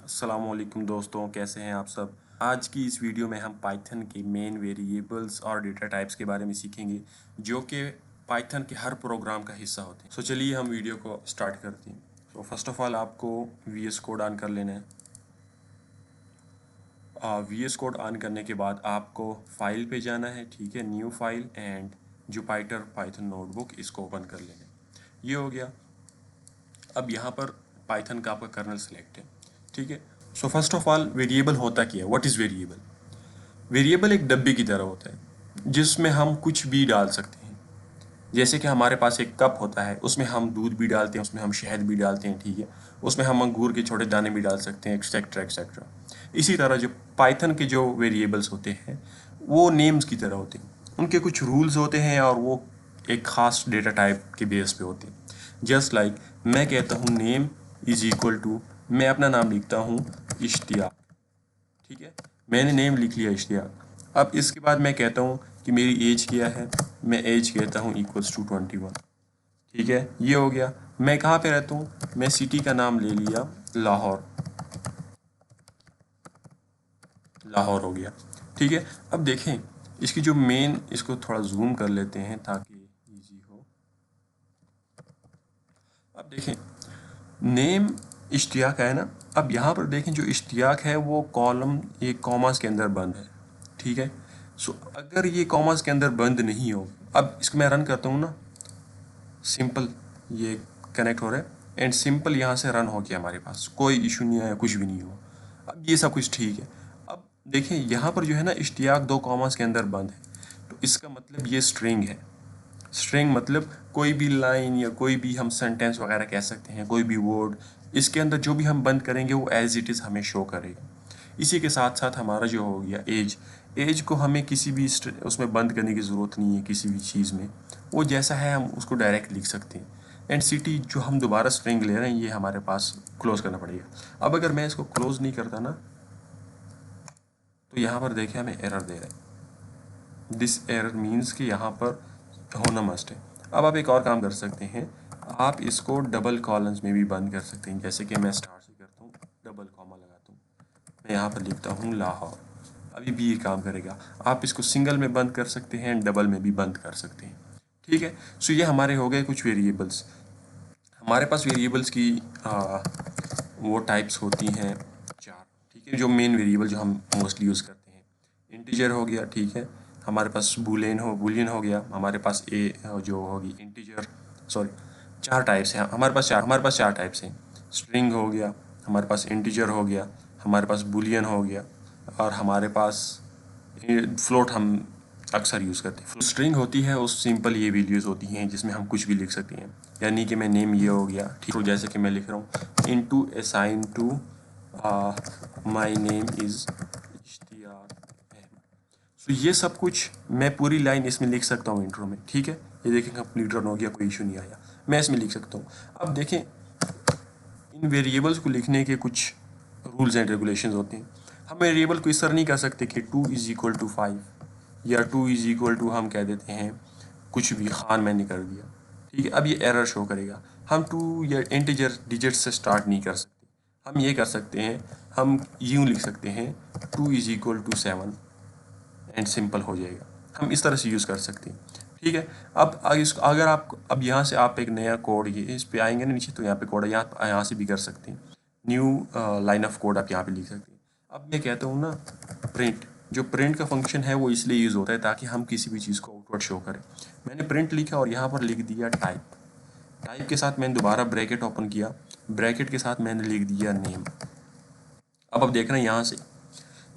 अस्सलामुअलैकुम दोस्तों, कैसे हैं आप सब। आज की इस वीडियो में हम पाइथन के मेन वेरिएबल्स और डेटा टाइप्स के बारे में सीखेंगे जो कि पाइथन के हर प्रोग्राम का हिस्सा होते हैं। चलिए हम वीडियो को स्टार्ट करते हैं। फर्स्ट ऑफ ऑल आपको VS कोड ऑन कर लेना है। VS कोड ऑन करने के बाद आपको फाइल पे जाना है, ठीक है, new file and Jupiter Python notebook, इसको ओपन कर लेना है। ये हो गया। अब यहाँ पर पाइथन का आपका कर्नल सेलेक्ट है, ठीक है। So first of all variable होता क्या है, व्हाट इज़ वेरिएबल। वेरिएबल एक डब्बे की तरह होता है जिसमें हम कुछ भी डाल सकते हैं। जैसे कि हमारे पास एक कप होता है, उसमें हम दूध भी डालते हैं, उसमें हम शहद भी डालते हैं, ठीक है। उसमें हम अंगूर के छोटे दाने भी डाल सकते हैं, एक्सेट्रा एक्सेट्रा। इसी तरह जो पाइथन के जो वेरिएबल्स होते हैं वो नेम्स की तरह होते हैं। उनके कुछ रूल्स होते हैं और वो एक ख़ास डेटा टाइप के बेस पे होते हैं। जस्ट लाइक मैं कहता हूँ नेम इज इक्वल टू, मैं अपना नाम लिखता हूँ इश्तियाक, ठीक है। मैंने नेम लिख लिया इश्तियाक। अब इसके बाद मैं कहता हूँ कि मेरी एज क्या है, मैं एज कहता हूँ इक्वल्स टू 21, ठीक है। ये हो गया। मैं कहाँ पे रहता हूँ, मैं सिटी का नाम ले लिया लाहौर, लाहौर हो गया, ठीक है। अब देखें इसकी जो मेन, इसको थोड़ा जूम कर लेते हैं ताकि इजी हो। अब देखें नेम इश्तियाक है ना। अब यहाँ पर देखें जो इश्तियाक है वो कॉलम एक कॉमास के अंदर बंद है, ठीक है। सो अगर ये कॉमास के अंदर बंद नहीं हो, अब इसको मैं रन करता हूँ ना, सिंपल ये कनेक्ट हो रहा है एंड सिंपल यहाँ से रन हो गया, हमारे पास कोई इशू नहीं आया, कुछ भी नहीं हुआ। अब ये सब कुछ ठीक है। अब देखें यहाँ पर जो है ना इश्तियाक दो कॉमास के अंदर बंद है, तो इसका मतलब ये स्ट्रिंग है। स्ट्रिंग मतलब कोई भी लाइन या कोई भी हम सेंटेंस वगैरह कह सकते हैं, कोई भी वर्ड, इसके अंदर जो भी हम बंद करेंगे वो एज इट इज़ हमें शो करेगा। इसी के साथ साथ हमारा जो हो गया एज, एज को हमें किसी भी उसमें बंद करने की ज़रूरत नहीं है, किसी भी चीज़ में वो जैसा है हम उसको डायरेक्ट लिख सकते हैं। एंड सिटी जो हम दोबारा स्ट्रिंग ले रहे हैं ये हमारे पास क्लोज करना पड़ेगा। अब अगर मैं इसको क्लोज नहीं करता ना, तो यहाँ पर देखिए हमें एरर दे रहा है। दिस एरर मीन्स कि यहाँ पर होना मस्ट है। अब आप एक और काम कर सकते हैं, आप इसको डबल कॉलम्स में भी बंद कर सकते हैं। जैसे कि मैं स्टार्ट से करता हूँ, डबल कॉमा लगाता हूँ, मैं यहाँ पर लिखता हूँ लाहौर, अभी भी ये काम करेगा। आप इसको सिंगल में बंद कर सकते हैं, डबल में भी बंद कर सकते हैं, ठीक है। सो ये हमारे हो गए कुछ वेरिएबल्स। हमारे पास वेरिएबल्स की वो टाइप्स होती हैं चार, ठीक है। जो मेन वेरिएबल जो हम मोस्टली यूज़ करते हैं, इंटीजर हो गया, ठीक है। हमारे पास बुलियन हो गया, हमारे पास ए जो होगी इंटीजर, सॉरी चार टाइप्स हैं हमारे पास चार टाइप्स हैं। स्ट्रिंग हो गया, हमारे पास इंटीजर हो गया, हमारे पास बुलियन हो गया, और हमारे पास फ्लोट हम अक्सर यूज़ करते हैं। स्ट्रिंग होती है उस सिंपल ये वैल्यूज़ होती हैं जिसमें हम कुछ भी लिख सकते हैं। यानी कि मैं नेम ये हो गया, ठीक। तो जैसे कि मैं लिख रहा हूँ into assign to my name is Ishtiaq Ahmed. तो ये सब कुछ मैं पूरी लाइन इसमें लिख सकता हूँ इंट्रो में, ठीक है। ये देखें कंप्लीट रन हो गया, कोई इशू नहीं आया, मैं इसमें लिख सकता हूँ। अब देखें इन वेरिएबल्स को लिखने के कुछ रूल्स एंड रेगुलेशंस होते हैं। हम वेरिएबल को इस तरह नहीं कर सकते कि 2 इज़ इक्वल टू 5 या 2 इज़ इक्वल टू हम कह देते हैं कुछ भी, खान मैंने कर दिया, ठीक है। अब ये एरर शो करेगा। हम 2 या इंटीजर डिजिट से स्टार्ट नहीं कर सकते। हम ये कर सकते हैं, हम यूँ लिख सकते हैं 2 is equal to 7 and simple हो जाएगा। हम इस तरह से यूज़ कर सकते हैं, ठीक है। अब अगर आप अब यहाँ से आप एक नया कोड, ये इस पे आएंगे ना नीचे, तो यहाँ पे कोड है, यहाँ से भी कर सकते हैं। न्यू लाइन ऑफ कोड आप यहाँ पे लिख सकते हैं। अब मैं कहता हूँ ना प्रिंट, जो प्रिंट का फंक्शन है वो इसलिए यूज़ होता है ताकि हम किसी भी चीज़ को आउटपुट शो करें। मैंने प्रिंट लिखा और यहाँ पर लिख दिया टाइप, टाइप के साथ मैंने दोबारा ब्रैकेट ओपन किया, ब्रैकेट के साथ मैंने लिख दिया नेम। अब देख रहे हैं यहाँ से,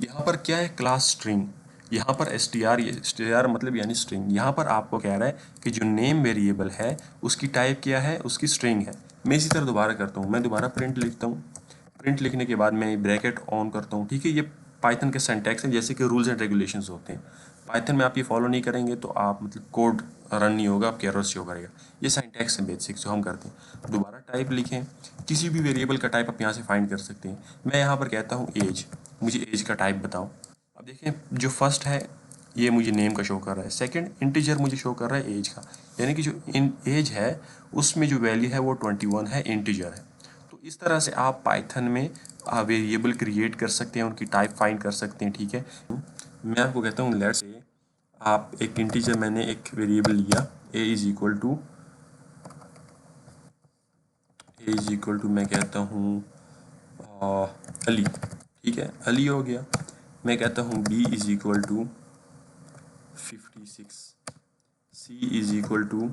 यहाँ पर क्या है, क्लास स्ट्रिंग, यहाँ पर str मतलब यानी स्ट्रिंग। यहाँ पर आपको कह रहा है कि जो नेम वेरिएबल है उसकी टाइप क्या है, उसकी स्ट्रिंग है। मैं इसी तरह दोबारा करता हूँ, मैं दोबारा प्रिंट लिखता हूँ, प्रिंट लिखने के बाद मैं ब्रैकेट ऑन करता हूँ, ठीक है। ये पाइथन के सिंटैक्स हैं, जैसे कि रूल्स एंड रेगुलेशंस होते हैं। पाइथन में आप ये फॉलो नहीं करेंगे तो आप मतलब कोड रन नहीं होगा, आपके एरर शो करेगा। ये सिंटैक्स है बेसिक जो हम करते हैं। दोबारा टाइप लिखें, किसी भी वेरिएबल का टाइप आप यहाँ से फाइंड कर सकते हैं। मैं यहाँ पर कहता हूँ एज, मुझे एज का टाइप बताओ। अब देखें जो फर्स्ट है ये मुझे नेम का शो कर रहा है, सेकंड इंटीजर मुझे शो कर रहा है एज का, यानी कि जो एज है उसमें जो वैल्यू है वो 21 है, इंटीजर है। तो इस तरह से आप पाइथन में वेरिएबल क्रिएट कर सकते हैं, उनकी टाइप फाइंड कर सकते हैं। ठीक है, मैं आपको कहता हूँ लेट्स से आप एक इंटीजर, मैंने एक वेरिएबल लिया a इज इक्वल टू मैं कहता हूँ अली। ठीक है, अली हो गया। मैं कहता हूँ b is equal to 56, c is equal to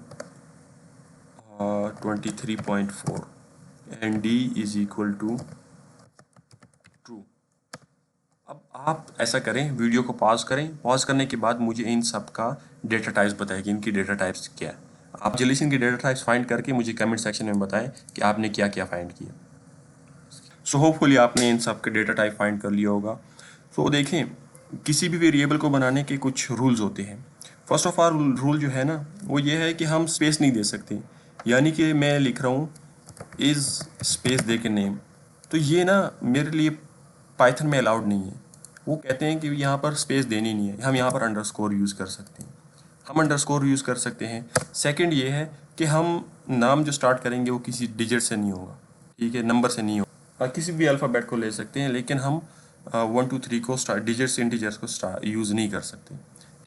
23.4 and d is equal to true. अब आप ऐसा करें, वीडियो को पॉज करें, पॉज करने के बाद मुझे इन सब का डेटा टाइप्स बताएं कि इनकी डेटा टाइप्स क्या है। आप जल्दी से इनकी डेटा टाइप्स फाइंड करके मुझे कमेंट सेक्शन में बताएं कि आपने क्या क्या फाइंड किया। सो होपफुली आपने इन सब के डेटा टाइप फाइंड कर लिया होगा। सो देखें, किसी भी वेरिएबल को बनाने के कुछ रूल्स होते हैं। फर्स्ट ऑफ ऑल रूल जो है ना, वो ये है कि हम स्पेस नहीं दे सकते। यानी कि मैं लिख रहा हूँ इज स्पेस दे के नेम, तो ये ना मेरे लिए पाइथन में अलाउड नहीं है। वो कहते हैं कि यहाँ पर स्पेस देनी नहीं है, हम यहाँ पर अंडरस्कोर यूज़ कर सकते हैं। हम अंडरस्कोर यूज़ कर सकते हैं। सेकंड ये है कि हम नाम जो स्टार्ट करेंगे वो किसी डिजिट से नहीं होगा, ठीक है, नंबर से नहीं होगा। किसी भी अल्फ़ाबेट को ले सकते हैं, लेकिन हम 1 2 3 को स्टार्ट डिजिट्स इंटीजर्स को यूज़ नहीं कर सकते।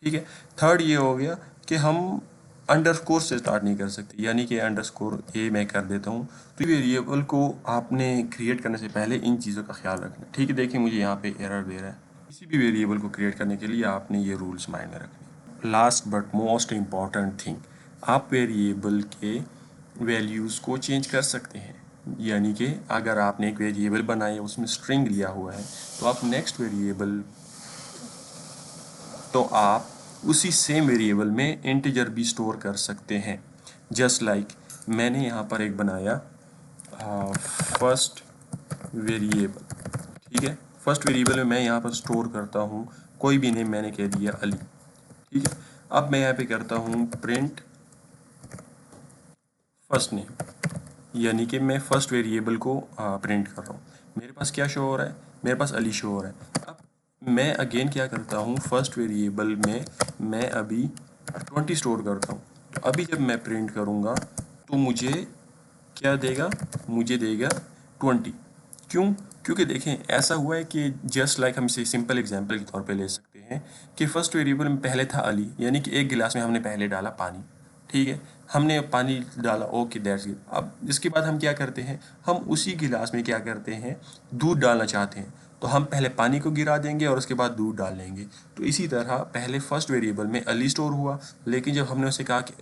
ठीक है। थर्ड ये हो गया कि हम अंडरस्कोर से स्टार्ट नहीं कर सकते, यानी कि अंडरस्कोर ए मैं कर देता हूँ। तो वेरिएबल को आपने क्रिएट करने से पहले इन चीज़ों का ख्याल रखना। ठीक है, देखिए मुझे यहाँ पे एरर दे रहा है। किसी भी वेरिएबल को क्रिएट करने के लिए आपने ये रूल्स माइंड में रखने। Last but most important thing, आप वेरिएबल के वैल्यूज़ को चेंज कर सकते हैं। यानी कि अगर आपने एक वेरिएबल बनाया, उसमें स्ट्रिंग लिया हुआ है, तो आप नेक्स्ट वेरिएबल, तो आप उसी सेम वेरिएबल में इंटीजर भी स्टोर कर सकते हैं। जस्ट लाइक मैंने यहाँ पर एक बनाया फर्स्ट वेरिएबल। ठीक है, फर्स्ट वेरिएबल में मैं यहाँ पर स्टोर करता हूँ कोई भी नेम, मैंने कह दिया अली। ठीक है, अब मैं यहाँ पे करता हूँ प्रिंट फर्स्ट नेम, यानी कि मैं फर्स्ट वेरिएबल को प्रिंट कर रहा हूँ। मेरे पास क्या शो हो रहा है, मेरे पास अली शो हो रहा है। अब मैं अगेन क्या करता हूँ, फर्स्ट वेरिएबल में मैं अभी 20 स्टोर करता हूँ। तो अभी जब मैं प्रिंट करूँगा तो मुझे क्या देगा, मुझे देगा 20। क्यों? क्योंकि देखें ऐसा हुआ है कि जस्ट लाइक हम इसे सिंपल एग्जांपल के तौर पे ले सकते हैं कि फर्स्ट वेरिएबल में पहले था अली, यानी कि एक गिलास में हमने पहले डाला पानी। ठीक है, हमने पानी डाला, ओके दैट्स इट। अब इसके बाद हम क्या करते हैं, हम उसी गिलास में क्या करते हैं, दूध डालना चाहते हैं, तो हम पहले पानी को गिरा देंगे और उसके बाद दूध डाल लेंगे। तो इसी तरह पहले फर्स्ट वेरिएबल में अली स्टोर हुआ, लेकिन जब हमने उसे कहा कि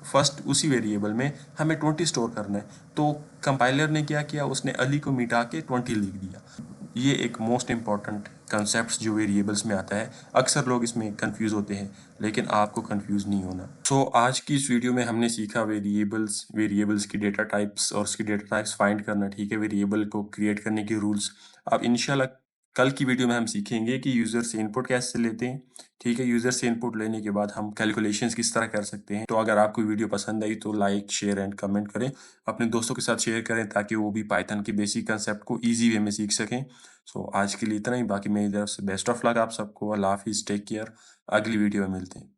फर्स्ट उसी वेरिएबल में हमें 20 स्टोर करना है, तो कंपाइलर ने क्या किया, उसने अली को मिटा के 20 लिख दिया। ये एक मोस्ट इम्पॉर्टेंट कंसेप्ट जो वेरिएबल्स में आता है। अक्सर लोग इसमें कंफ्यूज होते हैं, लेकिन आपको कंफ्यूज नहीं होना। आज की इस वीडियो में हमने सीखा वेरिएबल्स की डेटा टाइप्स और उसकी डेटा टाइप्स फाइंड करना। ठीक है, वेरिएबल को क्रिएट करने के रूल्स। अब इंशाल्लाह कल की वीडियो में हम सीखेंगे कि यूज़र से इनपुट कैसे लेते हैं। ठीक है, यूज़र से इनपुट लेने के बाद हम कैलकुलेशंस किस तरह कर सकते हैं। तो अगर आपको वीडियो पसंद आई तो लाइक, शेयर एंड कमेंट करें, अपने दोस्तों के साथ शेयर करें ताकि वो भी पाइथन के बेसिक कंसेप्ट को ईजी वे में सीख सकें। आज के लिए इतना ही। बाकी मेरी तरफ से बेस्ट ऑफ लक आप सबको। अल्लाह हाफिज़, टेक केयर। अगली वीडियो में मिलते हैं।